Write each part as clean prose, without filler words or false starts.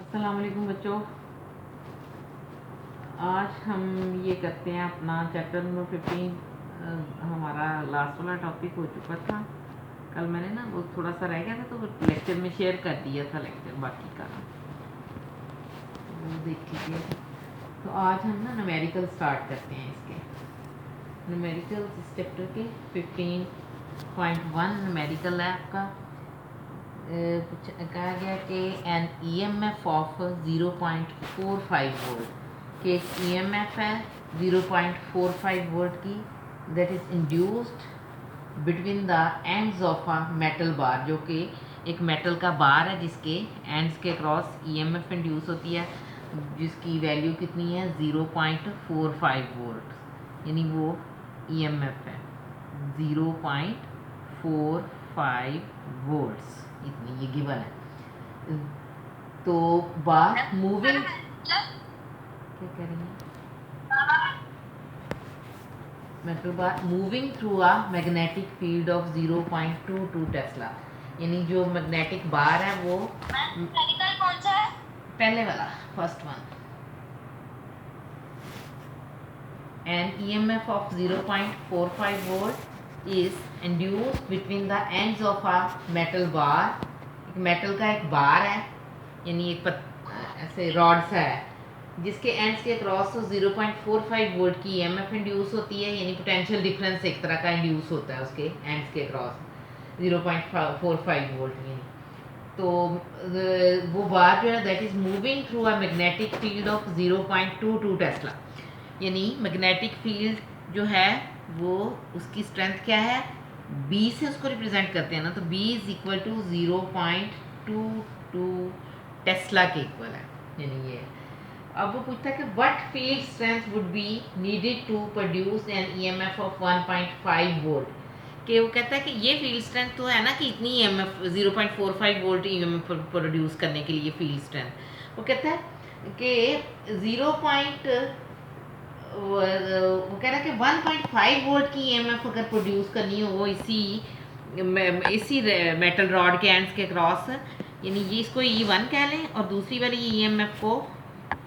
अस्सलाम वालेकुम बच्चों। आज हम ये करते हैं अपना चैप्टर नंबर 15। हमारा लास्ट वाला टॉपिक हो चुका था। कल मैंने ना वो थोड़ा सा रह गया था तो लेक्चर में शेयर कर दिया था लेक्चर बाकी का, वो देख लीजिए। तो आज हम ना न्यूमेरिकल स्टार्ट करते हैं। इसके न्यूमेरिकल इस चैप्टर के 15.1 न्यूमेरिकल है आपका। कुछ कहा गया कि एन ईएमएफ ऑफ 0.45 वोल्ट कि एक ईएमएफ है 0.45 वोल्ट की, that is induced between the ends of a metal bar, जो कि एक मेटल का बार है जिसके एंड्स के क्रॉस ईएमएफ इंड्यूस होती है, जिसकी वैल्यू कितनी है 0.45 वोल्ट, यानी वो ईएमएफ है 0.45 वोल्ट्स, इतनी ये गिवन है। तो बार मूविंग, क्या कह रही है, metal bar moving through a magnetic field of 0.22 Tesla, यानी जो मैग्नेटिक बार है वो कौन सा है, पहले वाला first one, an EMF of 0.45 volt is induced between the ends of a metal bar. एक मेटल का एक बार है, यानी एक ऐसे रॉड सा है जिसके एंड्स के क्रॉस तो 0.45 वोल्ट की ईएमएफ इंड्यूस होती है, यानी पोटेंशियल डिफरेंस एक तरह का इंड्यूस होता है उसके एंड्स के क्रॉस 0.45 वोल्ट, यानी तो वो बार जो है that is moving through a magnetic field of 0.22 Tesla, यानी मैग्नेटिक फील्ड जो है वो उसकी स्ट्रेंथ क्या है, बी से उसको रिप्रेजेंट करते हैं ना, तो B is equal to 0.22 tesla के इक्वल है, यानी ये। अब वो पूछता है कि what field strength would be needed to produce an EMF of 1.5 volt, कि वो कहता है कि ये फील्ड स्ट्रेंथ तो है ना कि इतनी ईएमएफ 0.45 वोल्ट ईएमएफ प्रोड्यूस करने के लिए फील्ड स्ट्रेंथ, वो कहता है कि 0. वो कह रहा है कि 1.5 वोल्ट की ईएमएफ अगर प्रोड्यूस करनी हो वो इसी मेटल रॉड के एंड्स के क्रॉस, यानी ये इसको E1 कह लें और दूसरी वाली ईएमएफ को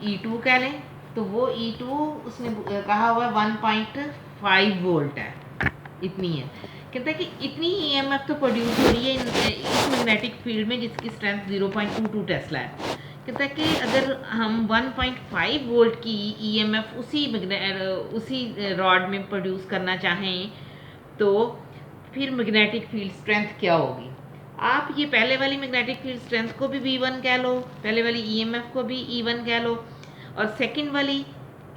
E2 कह लें, तो वो E2 उसने कहा हुआ है 1.5 वोल्ट है, इतनी है। कहता है कि इतनी ईएमएफ तो प्रोड्यूस हो रही है इस मैग्नेटिक फील्ड में जिसकी स्ट्रेंथ 0.22 टेस्ला है। कहता है कि अगर हम 1.5 वोल्ट की ईएमएफ उसी रॉड में प्रोड्यूस करना चाहें तो फिर मैग्नेटिक फील्ड स्ट्रेंथ क्या होगी। आप ये पहले वाली मैग्नेटिक फील्ड स्ट्रेंथ को भी V1 कह लो, पहले वाली ईएमएफ को भी E1 कह लो, और सेकंड वाली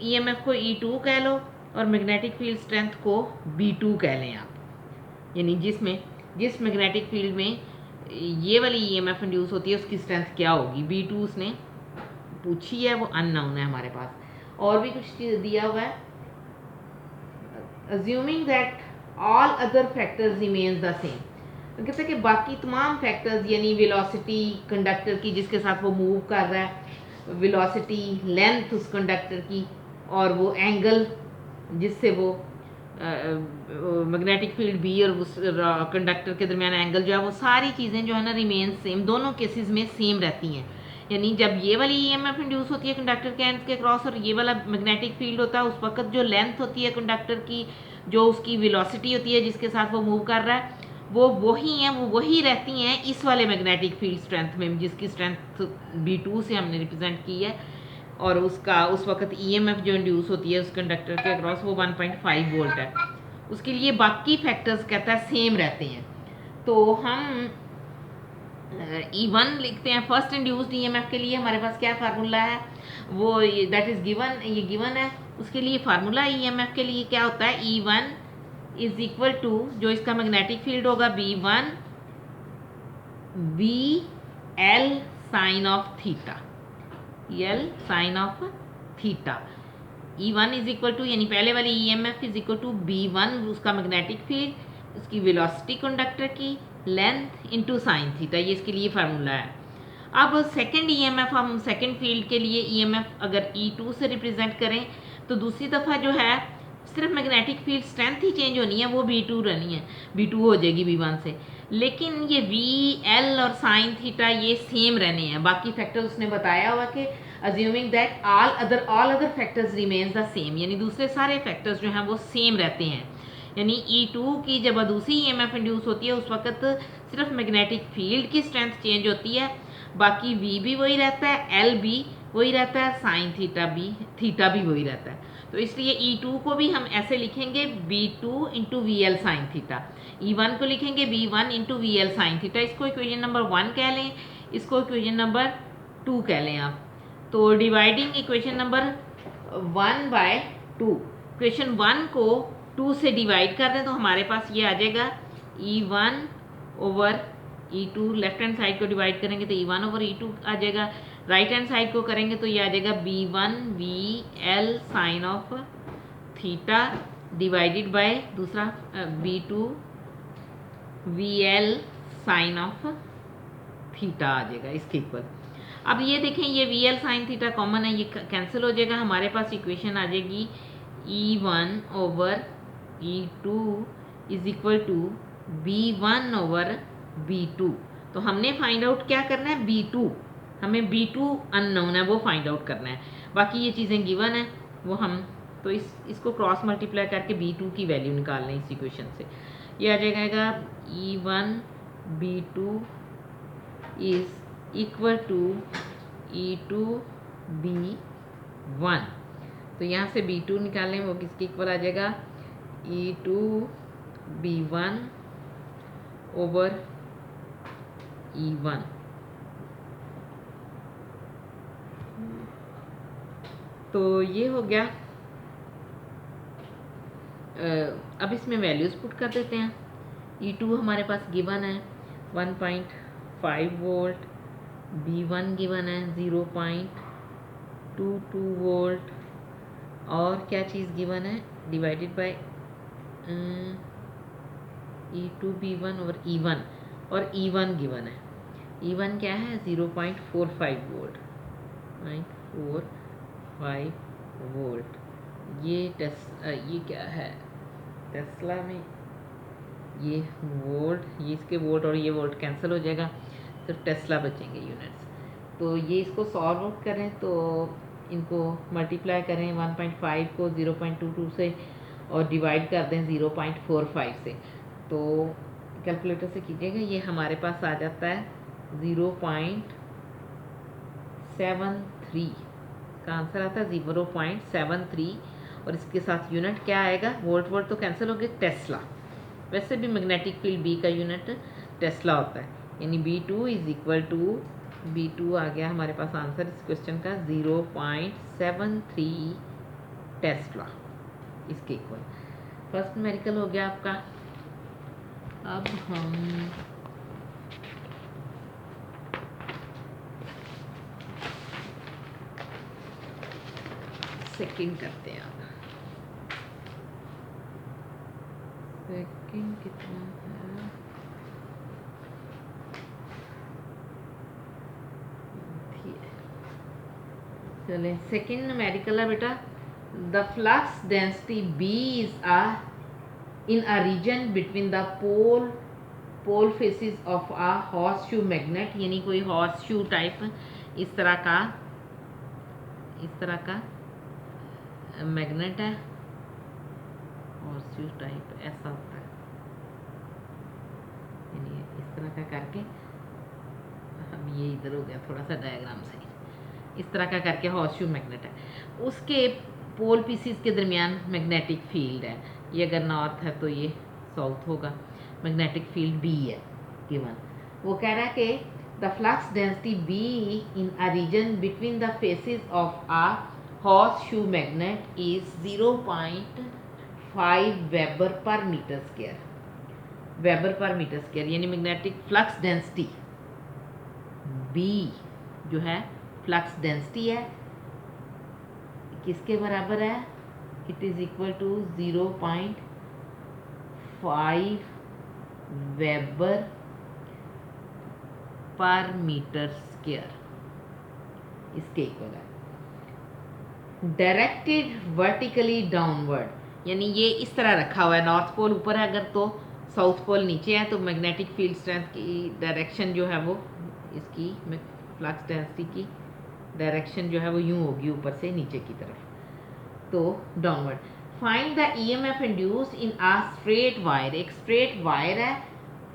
ईएमएफ को E2 कह लो, और मैग्नेटिक फील्ड स्ट्रेंथ को B2 कह लें आप, यानी जिस मैग्नेटिक फील्ड में ये वाली ईएमएफ इंड्यूस होती है उसकी स्ट्रेंथ क्या होगी। B2 उसने पूछी है, वो अननोन है हमारे पास। और भी कुछ चीज़ दिया हुआ है, assuming that all other factors remains the same, तो कहते हैं कि बाकी तमाम फैक्टर्स यानी वेलोसिटी कंडक्टर की जिसके साथ वो मूव कर रहा है, वेलोसिटी, लेंथ उस कंडक्टर की, और वो एंगल जिससे वो मैग्नेटिक फील्ड बी और उस कंडक्टर के दरमियान एंगल जो है, वो सारी चीज़ें जो है ना रिमेन सेम, दोनों केसेस में सेम रहती हैं। यानी जब ये वाली ईएमएफ इंड्यूस होती है कंडक्टर के एंड्स के क्रॉस और ये वाला मैग्नेटिक फील्ड होता है, उस वक्त जो लेंथ होती है कंडक्टर की, जो उसकी वेलोसिटी होती है जिसके साथ वो मूव कर रहा है, वो वही रहती हैं इस वाले मैग्नेटिक फील्ड स्ट्रेंथ में, जिसकी स्ट्रेंथ B2 से हमने रिप्रेजेंट की है, और उसका उस वक्त ईएमएफ जो इंड्यूस होती है उस कंडक्टर के अक्रॉस वो 1.5 वोल्ट है। उसके लिए बाकी फैक्टर्स कहता है सेम रहते हैं। तो हम E1 लिखते हैं फर्स्ट इंड्यूस्ड ईएमएफ के लिए। हमारे पास क्या फार्मूला है, वो दैट इज गिवन, ये गिवन है। उसके लिए फार्मूला ईएमएफ के लिए क्या होता है, E1 इज इक्वल टू, जो इसका मैग्नेटिक फील्ड होगा B1 VL sine of theta, L sine of theta. E1 is equal to, यानी पहले वाली EMF is equal to B1 उसका मैग्नेटिक फील्ड, उसकी वेलोसिटी कंडक्टर की, लेंथ इनटू साइन थीटा, ये इसके लिए फार्मूला है। अब सेकंड EMF, हम सेकंड फील्ड के लिए EMF अगर E2 से रिप्रेजेंट करें तो दूसरी दफ़ा जो है सिर्फ मैग्नेटिक फील्ड स्ट्रेंथ ही चेंज होनी है, वो B2 रहनी है, B2 हो जाएगी B1 से। लेकिन ये वी एल और साइन थीटा ये सेम रहने हैं, बाकी फैक्टर्स उसने बताया हुआ कि assuming that all other factors remains the same, यानी दूसरे सारे फैक्टर्स जो हैं वो सेम रहते हैं। यानी E2 की जब दूसरी EMF इंड्यूस होती है उस वक्त सिर्फ मैग्नेटिक फील्ड की स्ट्रेंथ चेंज होती है, बाकी V भी वही रहता है, L भी वही रहता है, साइन थीटा भी वही रहता है। तो इसलिए E2 को भी हम ऐसे लिखेंगे B2 into V L sine theta, E1 को लिखेंगे B1 into V L sine theta. इसको इक्वेशन नंबर 1 कह लें, इसको इक्वेशन नंबर 2 कह लें आप। तो dividing equation number 1 by 2, equation 1 को 2 से डिवाइड कर दें तो हमारे पास ये आ जाएगा E1 over E2, left hand side को डिवाइड करेंगे तो E1 ओवर E2 आ जाएगा, राइट हैंड साइड को करेंगे तो ये आ जाएगा B1 VL sine of theta divided by दूसरा B2 VL sine of theta आ जाएगा इसके इक्वल। अब ये देखें, ये VL साइन थीटा कॉमन है, ये कैंसिल हो जाएगा, हमारे पास इक्वेशन आ जाएगी E1 over E2 is equal to B1 over B2। तो हमने फाइंड आउट क्या करना है, B2, हमें B2 अननोन है वो फाइंड आउट करना है, बाकी ये चीज़ें गिवन है वो हम तो इसको क्रॉस मल्टीप्लाई करके B2 की वैल्यू निकाल लें इस इक्वेशन से। ये आ जाएगा E1 B2 is equal to E2 B1। तो यहाँ से B2 निकालें वो किसके इक्वल आ जाएगा, E2 B1 ओवर E1। तो ये हो गया। अब इसमें वैल्यूज़ पुट कर देते हैं। E2 हमारे पास गिवन है 1.5 वोल्ट, B1 गिवन है 0.22 वोल्ट, और क्या चीज़ गिवन है, divided by E2 B1 over E1, और E1 गिवन है, E1 क्या है 0.45 वोल्ट, 0.45 वोल्ट। ये क्या है टेस्ला में, ये वोल्ट, ये इसके वोल्ट और ये वोल्ट कैंसिल हो जाएगा, सिर्फ टेस्ला बचेंगे यूनिट्स। तो ये इसको सॉल्व आउट करें तो इनको मल्टीप्लाई करें 1.5 को 0.22 से और डिवाइड कर दें 0.45 से, तो कैलकुलेटर से कीजिएगा, ये हमारे पास आ जाता है 0.73 का आंसर आता है 0.73, और इसके साथ यूनिट क्या आएगा, वोल्ट वोल्ट तो कैंसिल हो गए, टेस्ला। वैसे भी मैग्नेटिक फील्ड बी का यूनिट टेस्ला होता है, यानी B2 is equal to B2 आ गया हमारे पास आंसर इस क्वेश्चन का 0.73 टेस्ला इसके इक्वल। फर्स्ट न्यूमेरिकल हो गया आपका। अब हम सेकंड करते हैं। अब सेकंड कितना है, चलें सेकंड न्यूमेरिकल है बेटा, the flux density B is in a region between the pole faces of a horseshoe magnet, यानी कोई horseshoe टाइप इस तरह का मैग्नेट है, horseshoe टाइप ऐसा होता है, यानी इस तरह का करके, अब ये इधर हो गया थोड़ा सा डायग्राम से, इस तरह का करके horseshoe मैग्नेट है, उसके पोल पीसीस के दरमियान मैग्नेटिक फील्ड है, ये अगर नॉर्थ है तो ये साउथ होगा, मैग्नेटिक फील्ड B है गिवन। वो कह रहा है कि the flux density B in a region between the faces of a horseshoe magnet is 0.5 weber per metre square, weber per metre square, यानी मैग्नेटिक फ्लक्स डेंसिटी B जो है flux density है किसके बराबर है, it is equal to 0.5 weber per metre square इसके equal है। Directed vertically downward, यानी ये इस तरह रखा हुआ है, नॉर्थ पोल ऊपर है अगर तो साउथ पोल नीचे है, तो मैग्नेटिक फील्ड स्ट्रेंथ की डायरेक्शन जो है वो इसकी फ्लक्स डेंसिटी की डायरेक्शन जो है वो यूँ होगी ऊपर से नीचे की तरफ, तो downward. Find the EMF induced in uh straight wire. एक स्ट्रेट वायर है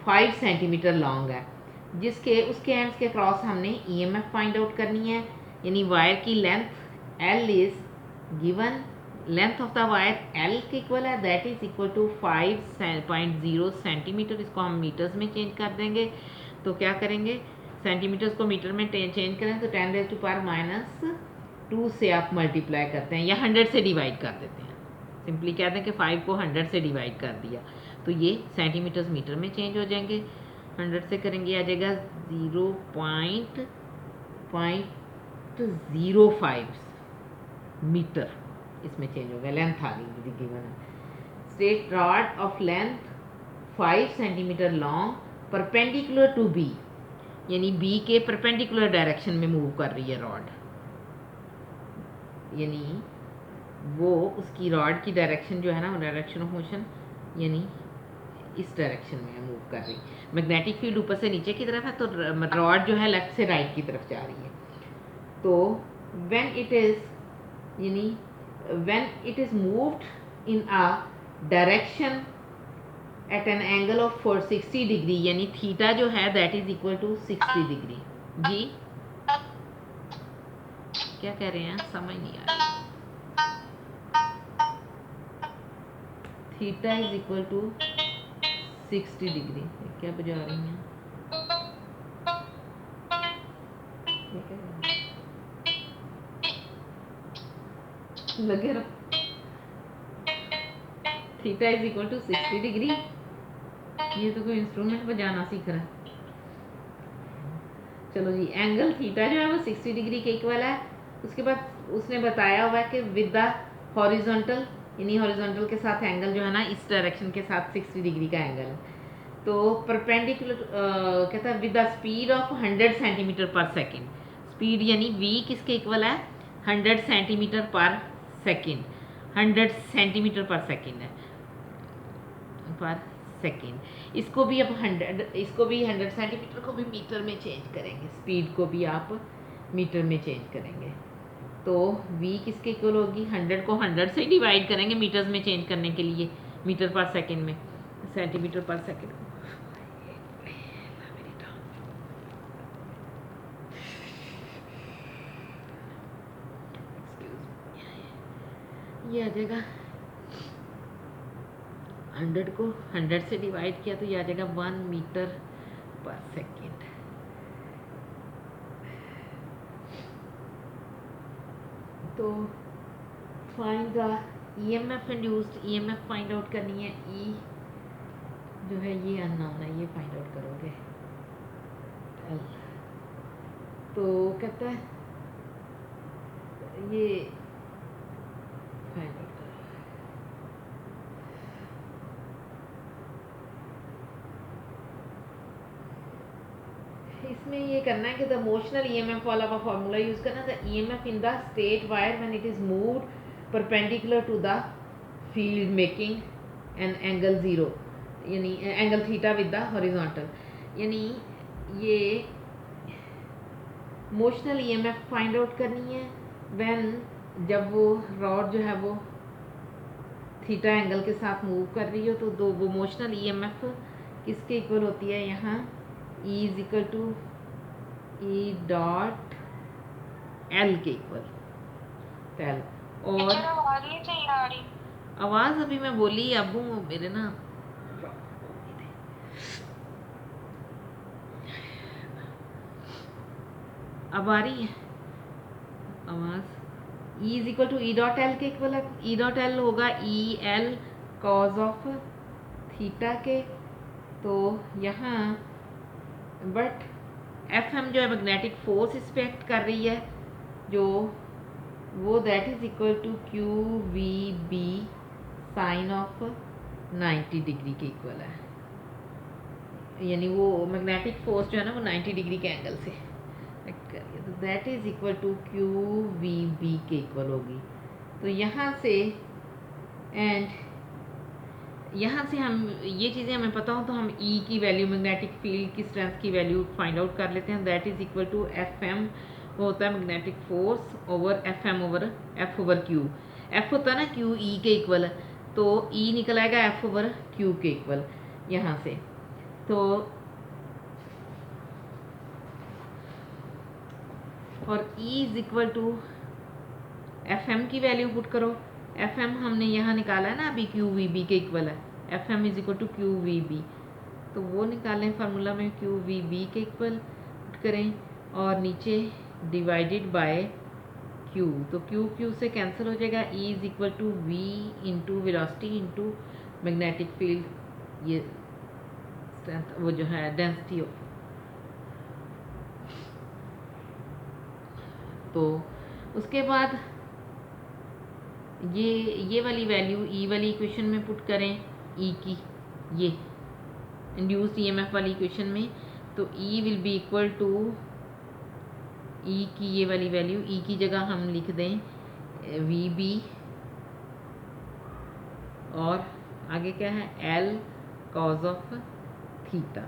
5 सेंटीमीटर लॉन्ग है, जिसके उसके एंड्स के क्रॉस हमने ईएमएफ फाइंड आउट करनी है। यानी वायर की length L is given, length of the wire L के इक्वल है, that is equal to 5.0 centimetre. इसको हम मीटर्स में चेंज कर देंगे, तो क्या करेंगे, सेंटीमीटर्स को मीटर में चेंज करें तो 10⁻⁻2 से आप मल्टीप्लाई करते हैं या 100 से डिवाइड कर देते हैं। सिंपली कहते हैं कि 5 को 100 से डिवाइड कर दिया, तो ये सेंटीमीटर्स मीटर में चेंज हो जाएंगे। 100 से करेंगे आ जाएगा 0.05 मीटर, इसमें चेंज हो गया, लेंथ आ गई गिवन है। Straight rod of length 5 centimetre long perpendicular to B, यानी बी के परपेंडिकुलर डायरेक्शन में मूव कर रही है रॉड, यानी वो उसकी रॉड की डायरेक्शन जो है ना, डायरेक्शन ऑफ मोशन यानी इस डायरेक्शन में मूव कर रही। मैग्नेटिक फील्ड ऊपर से नीचे की तरफ है, तो रॉड जो है लेफ्ट से राइट की तरफ जा रही है। तो when it is moved in a direction at an angle of 460 degree, यानी थीटा जो है that is equal to 60 degree. जी क्या कह रहे हैं, समझ नहीं आ रही। Theta is equal to 60 degree, क्या बजा रही हैं, लगे रहो। Theta is equal to 60 degree, ये तो कोई इंस्ट्रूमेंट बजाना सीख रहा है। चलो जी, एंगल थीटा जो है वो 60 डिग्री के इक्वल है। उसके बाद उसने बताया हुआ है कि विद द हॉरिजॉन्टल, यानी हॉरिजॉन्टल के साथ एंगल जो है ना, इस डायरेक्शन के साथ 60 डिग्री का एंगल है। तो परपेंडिकुलर कहता है with the speed of 100 centimetre पर सेकेंड। स्पीड यानी v किसके इक्वल है, 100 सेंटीमीटर पर सेकेंड, 100 सेंटीमीटर पर सेकेंड है, पर सेकेंड। इसको भी अब 100 सेंटीमीटर को भी मीटर में चेंज करेंगे, स्पीड को भी आप मीटर में चेंज करेंगे। तो v किसके इक्वल होगी, 100 को 100 से डिवाइड करेंगे मीटर्स में चेंज करने के लिए, मीटर पर सेकेंड में, सेंटीमीटर पर सेकेंड। ये आ जाएगा 100 को 100 से डिवाइड किया तो ये आ जाएगा 1 मीटर पर सेकेंड। तो find the EMF induced, EMF find out करनी है। ई जो है ये अननोन है, ये फाइंड आउट करोगे। एल तो कहता है ये फाइंड आउट करो। इसमें ये करना है कि द मोशनल ईएमएफ वाला फॉर्मूला यूज करना, the EMF in the straight wire when it is moved perpendicular to the field making an angle 0, यानी angle theta with the horizontal. यानी ये मोशनल ईएमएफ फाइंड आउट करनी है when, जब वो rod जो है वो थीटा एंगल के साथ मूव कर रही हो, तो दो वो मोशनल ईएमएफ किसके इक्वल होती है, यहाँ E is equal to E dot L के इक्वल, एल। और आवाज़ अभी मैं बोली अब मेरे ना अब आ रही है आवाज़। E is equal to E dot L के इक्वल है। E डॉट L होगा EL कॉज ऑफ थीटा के, तो यहाँ बट FM जो है मैग्नेटिक फोर्स इस पे एक्ट कर रही है, जो वो that is equal to QVB sine of 90 degree के इक्वल है। यानी वो मैग्नेटिक फोर्स जो है ना वो 90 डिग्री के एंगल से एक्ट कर रही है, तो that is equal to QVB के इक्वल होगी। तो यहाँ से एंड यहाँ से हम ये चीज़ें हमें पता हो तो हम ई की वैल्यू, मैग्नेटिक फील्ड की स्ट्रेंथ की वैल्यू फाइंड आउट कर लेते हैं। That is equal to F M, वो होता है magnetic force over F M over F over Q. F होता है ना क्यू ई के इक्वल, तो ई निकल आएगा एफ ओवर क्यू के इक्वल यहाँ से। तो और E is equal to F M की वैल्यू पुट करो। एफ एम हमने यहाँ निकाला है ना अभी, क्यू वी बी के इक्वल है। F M is equal to Q V B, तो वो निकालें फार्मूला में, क्यू वी बी के इक्वल पुट करें और नीचे डिवाइडेड बाय क्यू, तो क्यू क्यू से कैंसिल हो जाएगा। ई is equal to V into velocity into magnetic field, ये स्ट्रेंथ वो जो है डेंसिटी ऑफ। तो उसके बाद ये वाली वैल्यू ई वाली इक्वेशन में पुट करें, ई की ये इंड्यूस्ड ईएमएफ वाली इक्वेशन में, तो E will be equal to ई की ये वाली वैल्यू, ई की जगह हम लिख दें वी बी और आगे क्या है एल कॉज ऑफ थीटा।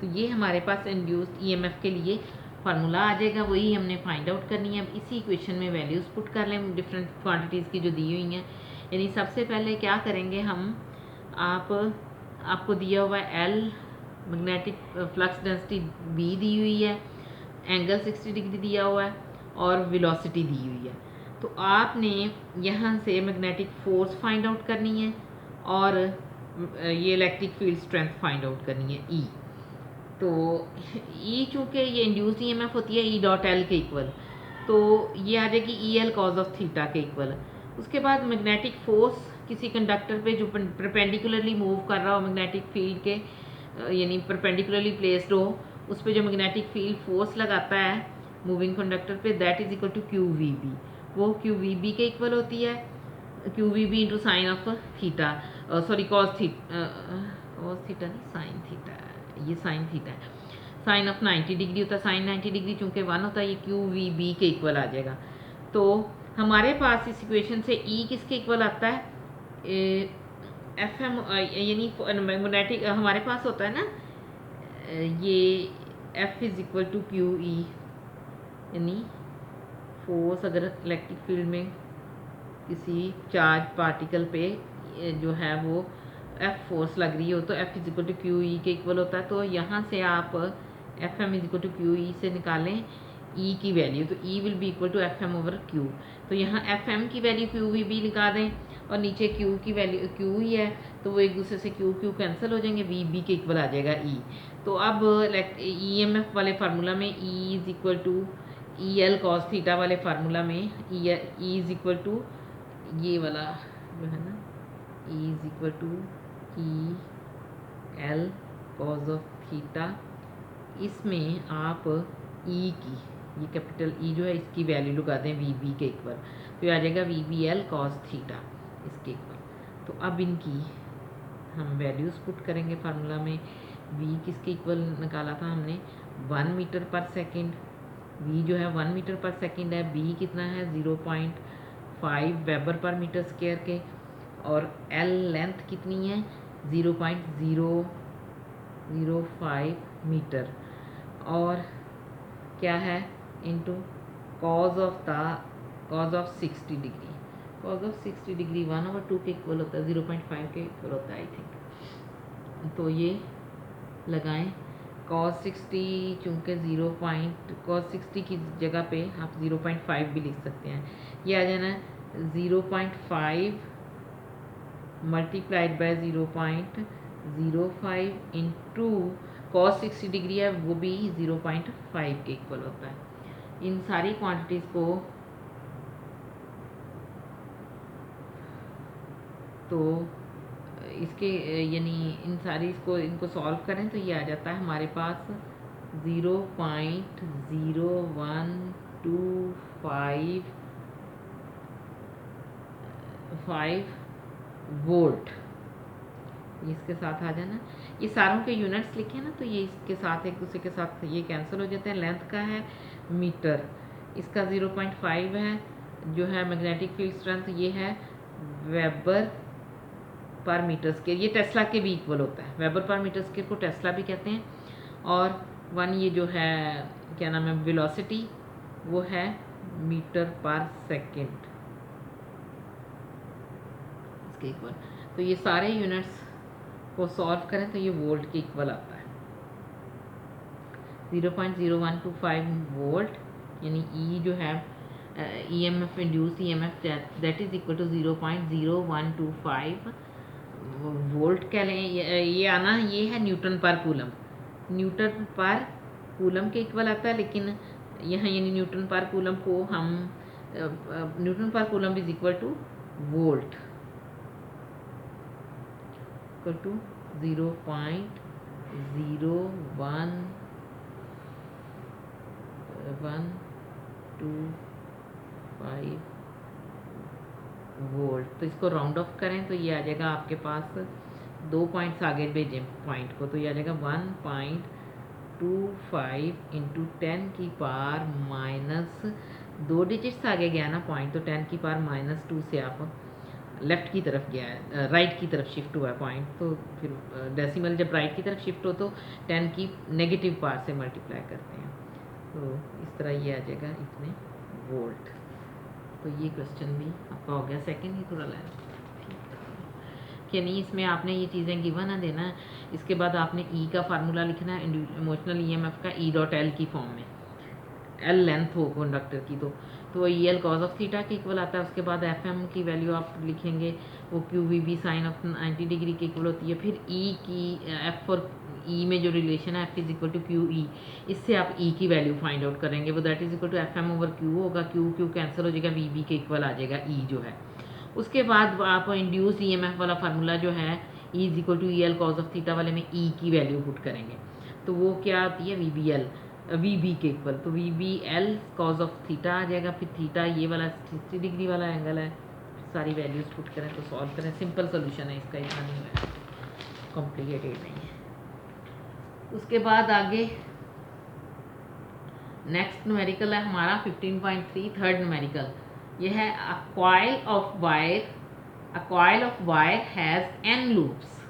तो ये हमारे पास इंड्यूस्ड ईएमएफ के लिए फार्मूला आ जाएगा, वही हमने फाइंड आउट करनी है। अब इसी इक्वेशन में वैल्यूज़ पुट कर लें डिफरेंट क्वांटिटीज़ की जो दी हुई हैं। यानी सबसे पहले क्या करेंगे हम, आपको दिया हुआ है L magnetic flux density be the हुई है, एंगल 60 डिग्री दिया हुआ है और वेलोसिटी दी हुई है। तो आपने यहाँ से मैग्नेटिक फोर्स फाइंड आउट करनी है और ये electric field strength find out करनी है ई। तो ई चूँकि ये इंड्यूस्ड ईएमएफ होती है ई डॉट एल के इक्वल, तो ये आ जाएगी ई एल कॉज ऑफ थीटा के इक्वल। उसके बाद मैग्नेटिक फोर्स किसी कंडक्टर पे जो परपेंडिकुलरली मूव कर रहा हो मैग्नेटिक फील्ड के, यानी परपेंडिकुलरली प्लेस्ड हो, उस पर जो मैग्नेटिक फील्ड फोर्स लगाता है मूविंग कंडक्टर पे, that is equal to Q V B. वो क्यू वी बी के इक्वल होती है, Q V B into sine of theta, sorry cos theta नहीं साइन थीटा, ये साइन थीटा है, साइन ऑफ 90 डिग्री होता है, साइन 90 डिग्री चूँकि 1 होता है, ये क्यू वी बी के इक्वल आ जाएगा। तो हमारे पास इस इक्वेशन से ई किसके इक्वल आता है, एफ एम, यानी मैग्नेटिक हमारे पास होता है ना ये F is equal to Q E, यानी फोर्स अगर इलेक्ट्रिक फील्ड में किसी चार्ज पार्टिकल पे जो है वो एफ फोर्स लग रही हो तो F is equal to Q E के इक्वल होता है। तो यहाँ से आप F M is equal to Q E से निकालें ई की वैल्यू, तो E will be equal to F M over Q. तो यहाँ एफ एम की वैल्यू क्यू वी बी लगा दें और नीचे क्यू की वैल्यू क्यू ही है, तो वो एक दूसरे से क्यू क्यू कैंसिल हो जाएंगे, वी बी के इक्वल आ जाएगा ई। तो अब ई एम एफ वाले फार्मूला में E is equal to E L cos theta वाले फार्मूला में ई इज इक्वल टू ये वाला जो है ना, E is equal to E L cos of theta, इसमें आप ई की ये कैपिटल ई जो है इसकी वैल्यू लगा दें वी बी के इक्वल, तो आ जाएगा V B L cos theta इसके इक्वल। तो अब इनकी हम वैल्यूज़ पुट करेंगे फार्मूला में। वी किसके इक्वल निकाला था हमने, 1 मीटर पर सेकेंड, वी जो है 1 मीटर पर सेकेंड है, बी कितना है 0.5 वेबर पर मीटर स्क्वायर के, और एल लेंथ कितनी है 0.005 मीटर, और क्या है into cause of 60 degree, cause of 60 degree 1/2 के इक्वल होता है, 0.5 के इक्वल होता है आई थिंक। तो ये लगाएं cos 60, चूँकि cos 60 की जगह पे आप 0.5 भी लिख सकते हैं, ये आ जाना 0.5 multiplied by 0.05 into cos 60 degree है वो भी 0.5 के इक्वल होता है। इन सारी क्वांटिटीज़ को तो इसके यानी इन सारी इनको सॉल्व करें तो ये आ जाता है हमारे पास 0.0125 वोल्ट, इसके साथ आ जाना। ये सारों के यूनिट्स लिखे ना तो ये इसके साथ एक दूसरे के साथ ये कैंसिल हो जाते हैं। लेंथ का है मीटर, इसका 0.5 है, जो है मैग्नेटिक फील्ड स्ट्रेंथ ये है वेबर पर मीटर स्क्वायर, ये टेस्ला के भी इक्वल होता है। वेबर पर मीटर स्क्वायर को टेस्ला भी कहते हैं। और 1 ये जो है क्या नाम है वेलोसिटी, वो है मीटर पर सेकेंड इसके इक्वल। तो ये सारे यूनिट्स को सॉल्व करें तो ये वोल्ट के इक्वल आता है। 0.0125 वोल्ट यानी ई जो है EMF induce EMF that is equal to 0.0125 volt कह लें। ये आना ये है newton per coulomb, newton per coulomb के इक्वल आता है। लेकिन यहाँ यानी न्यूटन पर कूलम को हम newton per coulomb is equal to volt equal to 0.0125 volt. तो इसको राउंड ऑफ करें तो ये आ जाएगा आपके पास 2 पॉइंट्स आगे भेजें पॉइंट को, तो ये आ जाएगा 1.25 इंटू 10 की पावर माइनस 2 डिजिट्स आगे गया ना पॉइंट, तो 10 की पावर माइनस 2 से आप लेफ़्ट की तरफ गया है, राइट की तरफ शिफ्ट हुआ है पॉइंट। तो फिर डेसिमल जब राइट की तरफ शिफ्ट हो तो 10 की नेगेटिव पावर से मल्टीप्लाई करते हैं, तो इस तरह ये आ जाएगा इतने वोल्ट। तो ये क्वेश्चन भी आपका हो गया सेकंड। ही थोड़ा लाइन कि नहीं, इसमें आपने ये चीज़ें गिवन है देना है। इसके बाद आपने ई का फार्मूला लिखना है इमोशनल EMF का E.L की फॉर्म में, L लेंथ हो कंडक्टर की तो EL कॉज ऑफ थीटा के इक्वल आता है। उसके बाद FM की वैल्यू आप लिखेंगे, वो QVB साइन ऑफ 90 डिग्री के इक्वल होती है। फिर E की F और E में जो रिलेशन है F is equal to QE, इससे आप E की वैल्यू फाइंड आउट करेंगे, वो that is equal to FM over Q होगा। Q कैंसिल हो जाएगा, VB के इक्वल आ जाएगा E जो है। उसके बाद आप इंड्यूस EMF वाला फार्मूला जो है E is equal to EL cos of theta वाले में E की वैल्यू पुट करेंगे, तो वो क्या आती है VB के इक्वल, तो VBL कॉज ऑफ थीटा आ जाएगा। फिर थीटा ये वाला 60 डिग्री वाला एंगल है। सारी वैल्यूज पुट करें तो सॉल्व करें, सिंपल सोल्यूशन है इसका, इतना नहीं है, कॉम्प्लिकेटेड नहीं है। उसके बाद आगे नेक्स्ट न्यूमेरिकल है हमारा 15.3 थर्ड न्यूमेरिकल। ये है a coil of wire has n loops,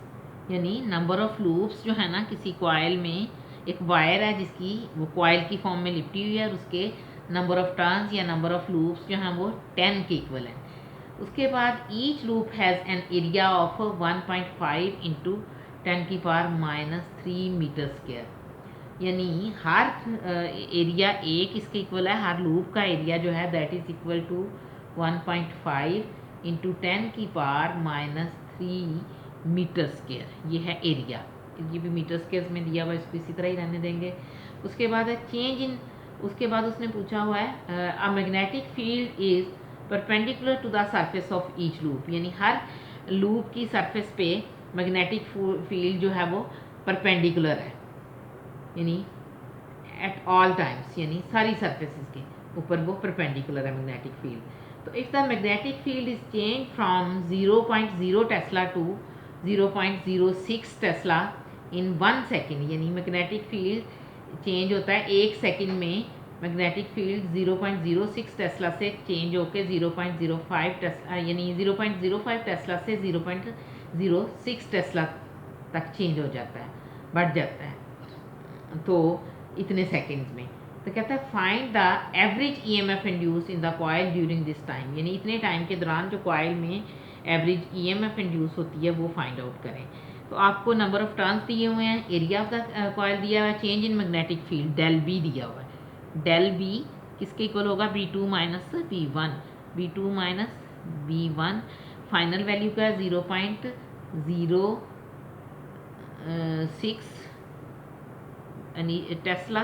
यानी नंबर ऑफ लूप्स जो है ना किसी कॉइल में, एक वायर है जिसकी वो कॉइल की फॉर्म में लिपटी हुई है और उसके नंबर ऑफ टर्न्स या नंबर ऑफ लूप्स जो हैं वो 10 के इक्वल हैं। उसके बाद each loop has an area of 1.5 into 10 की पावर माइनस 3 मीटर स्क्वायर, यानी हर एरिया एक इसके इक्वल है, हर लूप का एरिया जो है that is equal to 1.5 into 10 की पावर माइनस 3 मीटर स्क्वायर, ये है एरिया। ये भी मीटर स्क्वायर में दिया हुआ है, इसको इसी तरह ही रहने देंगे। उसके बाद है चेंज इन, उसके बाद उसने पूछा हुआ है a magnetic field is perpendicular to the surface of each loop, यानी हर लूप की सरफेस पे मैग्नेटिक फील्ड जो है वो परपेंडिकुलर है, यानी एट ऑल टाइम्स, यानी सारी सरफेसेस के ऊपर वो परपेंडिकुलर है मैग्नेटिक फील्ड। तो if the magnetic field is change from 0.0 tesla to 0.06 tesla in 1 second, यानी मैग्नेटिक फील्ड चेंज होता है 1 सेकेंड में। मैग्नेटिक फील्ड 0.06 टेस्ला से चेंज होकर 0.05 टेस्ला, यानी 0.05 टेस्ला से 0.06 टेस्ला तक चेंज हो जाता है, बढ़ जाता है, तो इतने सेकेंड्स में। तो कहता है find the average EMF induce in the coil during this time, यानी इतने टाइम के दौरान जो कॉइल में एवरेज EMF इंड्यूस होती है वो फाइंड आउट करें। तो आपको नंबर ऑफ टर्न्स दिए हुए हैं, एरिया ऑफ द कॉइल दिया हुआ है, change in magnetic field del B दिया हुआ है। डेल बी किसके इक्वल होगा, B2 minus B1, B2 minus B1। Final value का 0.06 tesla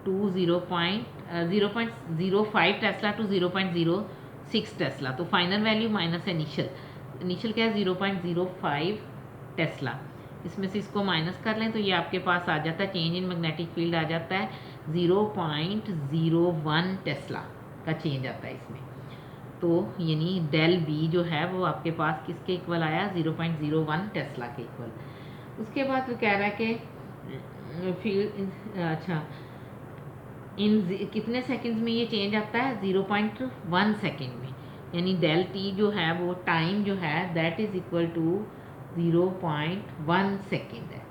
to 0.05 tesla to 0.06 tesla, तो फाइनल वैल्यू माइनस इनिशियल क्या है 0.05 टेस्ला, इसमें से इसको माइनस कर लें तो ये आपके पास आ जाता है, चेंज इन मैग्नेटिक फील्ड आ जाता है 0.01 टेस्ला का चेंज आता है इसमें। तो यानी डेल बी जो है वो आपके पास किसके इक्वल आया, 0.01 टेस्ला के इक्वल। उसके बाद वो कह रहा है कि फील्ड अच्छा इन कितने सेकंड्स में ये चेंज आता है, 0.1 सेकेंड में, यानी डेल टी जो है वो टाइम जो है that is equal to 0.1 second है।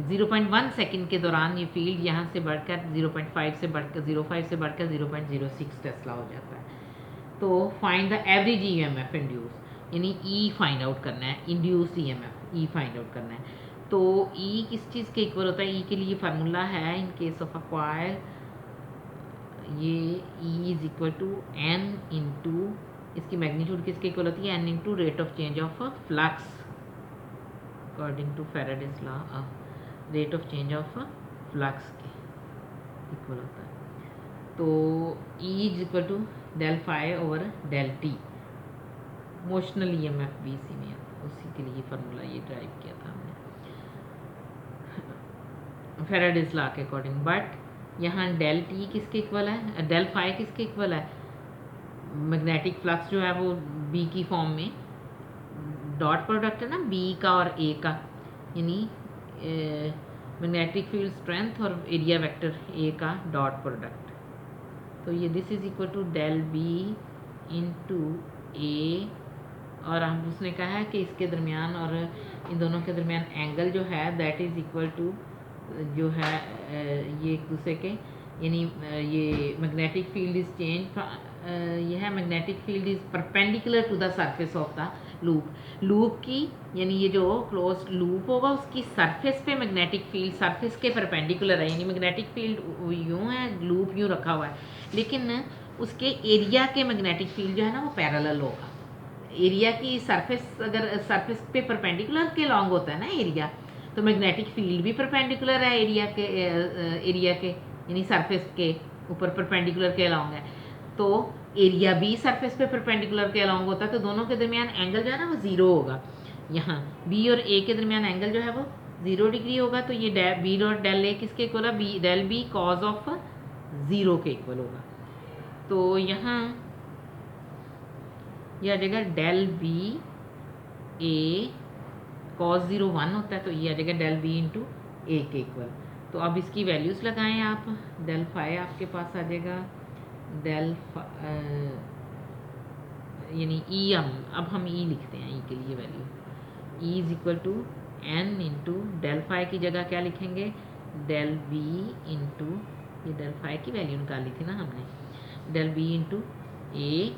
0.1 सेकेंड के दौरान ये फील्ड यहाँ से बढ़कर 0.5 से बढ़कर 0.5 से बढ़कर 0.06 टेस्ला हो जाता है। तो find the average EMF induce, यानी ई फाइंड आउट करना है, इंड्यूस ईएमएफ ई फाइंड आउट करना है। तो ई किस चीज़ के इक्वल होता है? ई के लिए फार्मूला है in case of a coil, ये E is equal to N into, इसकी मैग्नीट्यूड किसके इक्वल होती है? N into rate of change of flux according to Faraday's law, rate of change of flux के इक्वल होता है। तो E is equal to del phi over del T, motional EMF भी इसी में, उसी के लिए फार्मूला ये ड्राइव किया था हमने फैराडेज लॉ के अकॉर्डिंग। बट यहाँ डेल टी किसके इक्वल है? डेल फाई किसके इक्वल है? मैग्नेटिक फ्लक्स जो है वो बी की फॉर्म में, डॉट प्रोडक्ट है ना बी का और ए का, यानी मैग्नेटिक फील्ड स्ट्रेंथ और एरिया वेक्टर ए का डॉट प्रोडक्ट। तो ये this is equal to del B into A, और हम उसने कहा है कि इसके दरमियान और इन दोनों के दरमियान एंगल जो है दैट इज़ इक्वल टू जो है ये एक दूसरे के, यानी ये मैग्नेटिक फील्ड इज चेंज, ये है magnetic field is perpendicular to the surface of the loop की, यानी ये जो क्लोज लूप होगा उसकी सरफेस पे मैग्नेटिक फील्ड सरफेस के परपेंडिकुलर है, यानी मैग्नेटिक फील्ड यूँ है, लूप यूँ रखा हुआ है, लेकिन उसके एरिया के मैग्नेटिक फील्ड जो है ना वो पैरेलल होगा। एरिया की सरफेस, अगर सरफेस पे परपेंडिकुलर के लॉन्ग होता है ना एरिया, तो मैग्नेटिक फील्ड भी परपेंडिकुलर है एरिया के यानी सरफेस के ऊपर परपेंडिकुलर के अलॉन्ग है, तो एरिया भी सरफेस पे परपेंडिकुलर के अलॉन्ग होता है, तो दोनों के दरमियान एंगल जो है ना वो ज़ीरो होगा। यहाँ बी और ए के दरमियान एंगल जो है वो 0 डिग्री होगा, तो ये बी और डेल ए किसके इक्वल है? B del B cos of 0 के इक्वल होगा। तो यहाँ यह आ जाएगा डेल बी ए कॉस 0 1 होता है, तो ये आ जाएगा डेल बी इंटू ए के इक्वल। तो अब इसकी वैल्यूज़ लगाएं आप, डेल फाई आपके पास आ जाएगा डेल यानी ई, अब हम ई लिखते हैं, ई के लिए value E is equal to N into del phi की जगह क्या लिखेंगे? डेल बी इंटू, ये डेल फाई की वैल्यू निकाली थी ना हमने, del B into A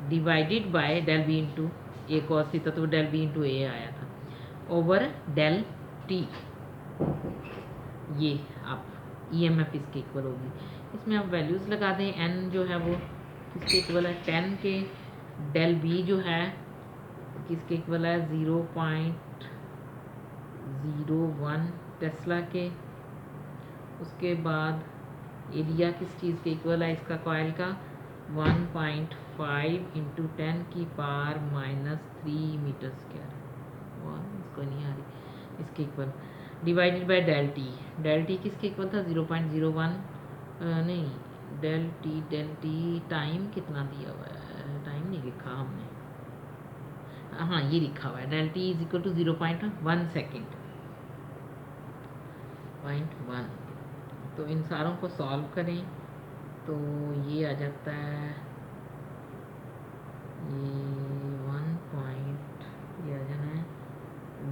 divided by del B into A cos theta, तो डेल बी इंटू ए आया था, ओवर डेल टी। ये आप ईएमएफ इसके इक्वल होगी, इसमें आप वैल्यूज़ लगा दें। एन जो है वो किसके इक्वल है? 10 के। डेल बी जो है किसके इक्वल है? 0.01 टेस्ला के। उसके बाद एरिया किस चीज़ के इक्वल है इसका कॉइल का? 1.5 इंटू 10 की पावर -3 मीटर स्क्वायर, इसको नहीं आ रही, इसके equal divided by del T. Del T किसके इक्वल था? 0.01 नहीं, डेल टी टाइम कितना दिया हुआ है? टाइम नहीं लिखा हमने, हाँ ये लिखा हुआ है, del T is equal to 0.1 second, 0.1। तो इन सारों को सॉल्व करें तो ये आ जाता है, ये 1 पॉइंट, ये आ जाना है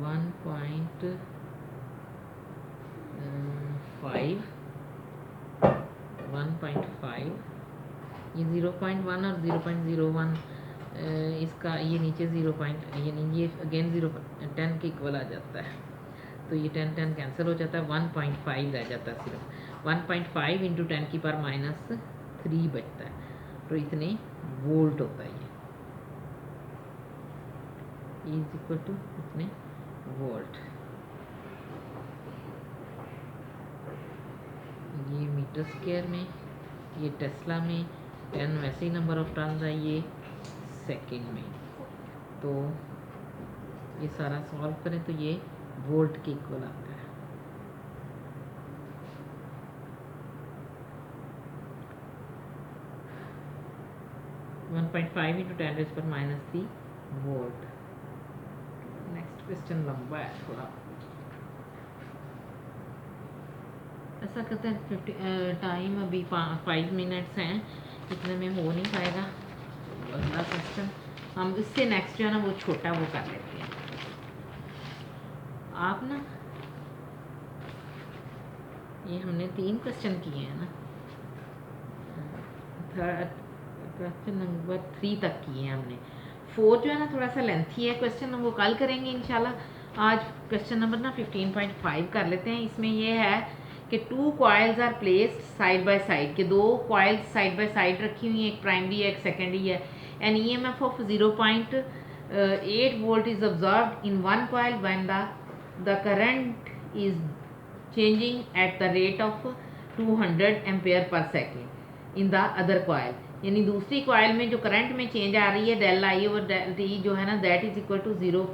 1.5, ये 0.1 और 0.01, इसका ये नीचे 0 यानी ये अगेन 10 के इक्वल आ जाता है, तो ये 10 कैंसिल हो जाता है, 1.5 रह जाता है सिर्फ। 1.5 इंटू 10 की पावर -3 बचता है, तो इतने वोल्ट होता है ये इज इक्वल टू इतने वोल्ट। ये मीटर स्क्वायर में, ये टेस्ला में, 10 वैसे ही नंबर ऑफ टर्न्स है, ये सेकेंड में। तो ये सारा सॉल्व करें तो ये वोल्ट के इक्वल आता है। (1.5 इंटू 10⁻³ वोल्ट। नेक्स्ट क्वेश्चन लंबा है थोड़ा, ऐसा करते हैं 50 टाइम अभी 5 मिनट्स हैं, इतने में हो नहीं पाएगा। अगला क्वेश्चन हम इससे नेक्स्ट जो है ना वो छोटा वो कर लेते हैं। आप ना ये हमने 3 क्वेश्चन किए हैं ना, थर्ड क्वेश्चन नंबर 3 तक किए हैं हमने। 4 जो है ना थोड़ा सा लेंथी है क्वेश्चन, वो कल करेंगे इंशाल्लाह। आज क्वेश्चन नंबर ना 15.5 कर लेते हैं। इसमें ये है कि 2 coils are placed side by side, के 2 कॉइल्स साइड बाय साइड रखी हुई हैं, एक प्राइमरी है एक सेकेंडरी है। An EMF of 0.8 volt is observed in one coil when the current is changing at the rate of 200 ampere per second in the other coil. यानी दूसरी coil में जो करंट में चेंज आ रही है del I over del T जो है ना दैट इज इक्वल टू 0.